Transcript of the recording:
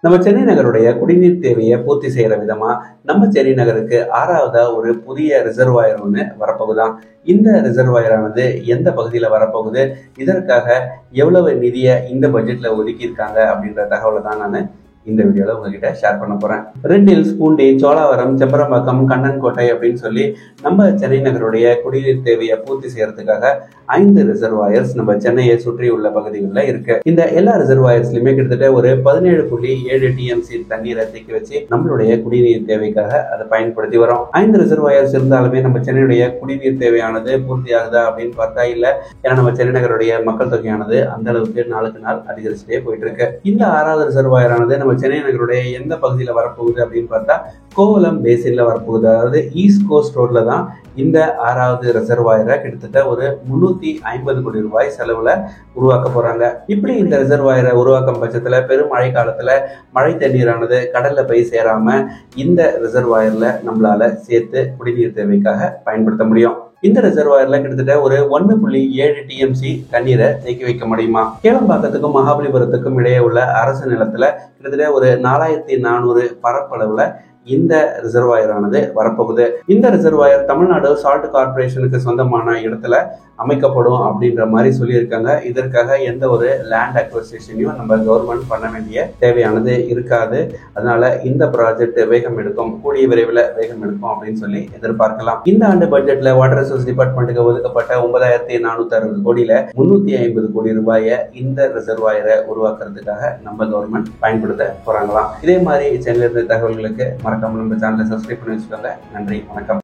நம்ம சென்னை நகருடைய குடிநீர் தேவையை பூர்த்தி செய்யற விதமா நம்ம சென்னை நகருக்கு 6வதா ஒரு புதிய ரிசர்வாயர் ஒன்று வரப்போகுதான். இந்த ரிசர்வாயரானது எந்த பகுதியில் வரப்போகுது, இதற்காக எவ்வளவு நிதியை இந்த பட்ஜெட்ல ஒதுக்கி இருக்காங்க அப்படின்ற தகவலை தான் நான் இந்த வீடியோல உங்ககிட்ட ஷேர் பண்ண போறேன். ரெட் ஹில்ஸ், பூண்டி, சோழாவரம், செம்பரம்பாக்கம், கண்ணன்கோட்டை அப்படின்னு சொல்லி நம்ம சென்னை நகருடைய குடிநீர் தேவையை பூர்த்தி செய்யறதுக்காக 5 ரிசர்வாயர்ஸ் நம்ம சென்னையை சுற்றி உள்ள பகுதிகளில் இருக்கு. இந்த எல்லா ரிசர்வாயர்ஸ்லயுமே கிட்டத்தட்ட ஒரு 17.7 டிஎம்சி தண்ணீரை தேக்கி வச்சு நம்மளுடைய குடிநீர் தேவைக்காக அதை பயன்படுத்தி வரோம். 5 ரிசர்வாயர்ஸ் இருந்தாலுமே நம்ம சென்னையுடைய குடிநீர் தேவையானது பூர்த்தி ஆகுதா அப்படின்னு பார்த்தா இல்ல. ஏன்னா நம்ம சென்னை நகருடைய மக்கள் தொகையானது அந்த அளவுக்கு நாளுக்கு நாள் அதிகரிச்சுட்டே போயிட்டு இருக்கு. இந்த 6வது ரிசர்வாயரானது நம்ம சென்னை நகருடைய எந்த பகுதியில வரப்போகுது அப்படின்னு பார்த்தா கோவலம் பேசின்ல வரப்போகுது. அதாவது ஈஸ்ட் கோஸ்ட் ரோட்ல தான் இந்த 6வது ரிசர்வாயரை கிட்டத்தட்ட ஒரு 350 கோடி ரூபாய் செலவுல உருவாக்க போறாங்க. இப்படி இந்த ரிசர்வாயரை உருவாக்கும் பட்சத்துல பெரும் மழை காலத்துல மழை தண்ணீரானது கடல்ல போய் சேராம இந்த ரிசர்வாயர்ல நம்மளால சேர்த்து குடிநீர் தேவைக்காக பயன்படுத்த முடியும். இந்த ரிசர்வாயர்ல கிட்டத்தட்ட ஒரு 1.7 டிஎம்சி தண்ணீரை தேக்கி வைக்க முடியுமா. கேளம்பாக்கத்துக்கும் மகாபலிபுரத்துக்கும் இடையே உள்ள அரசு நிலத்துல கிட்டத்தட்ட ஒரு 4400 பரப்பளவுல இந்த ரிசர்வாயரானது வரப்போகுது. இந்த ரிசர்வாயர் தமிழ்நாடு சால்ட் கார்பரேஷனுக்கு சொந்தமான இடத்துல அமைக்கப்படும் அப்படின்ற மாதிரி சொல்லியிருக்காங்க. இதற்காக எந்த ஒரு லேண்ட் அக்வசிஷனையும் நம்ம கவர்மெண்ட் பண்ண வேண்டிய தேவையானது இருக்காது. அதனால இந்த ப்ராஜெக்ட் வேகம் எடுக்கும், கூடிய விரைவில் வேகம் எடுக்கும் அப்படின்னு சொல்லி எதிர்பார்க்கலாம். இந்த ஆண்டு பட்ஜெட்ல வாட்டர் ரிசோர்ஸ் டிபார்ட்மெண்ட்டுக்கு ஒதுக்கப்பட்ட 9460 கோடியில 350 கோடி ரூபாயை இந்த ரிசர்வாயரை உருவாக்குறதுக்காக நம்ம கவர்மெண்ட் பயன்படுத்த போறாங்களாம். இதே மாதிரி சென்னையில இருந்த தகவல்களுக்கு மறக்காம நம்ம சேனலை சப்ஸ்கிரைப் பண்ணி வச்சுக்கோங்க. நன்றி, வணக்கம்.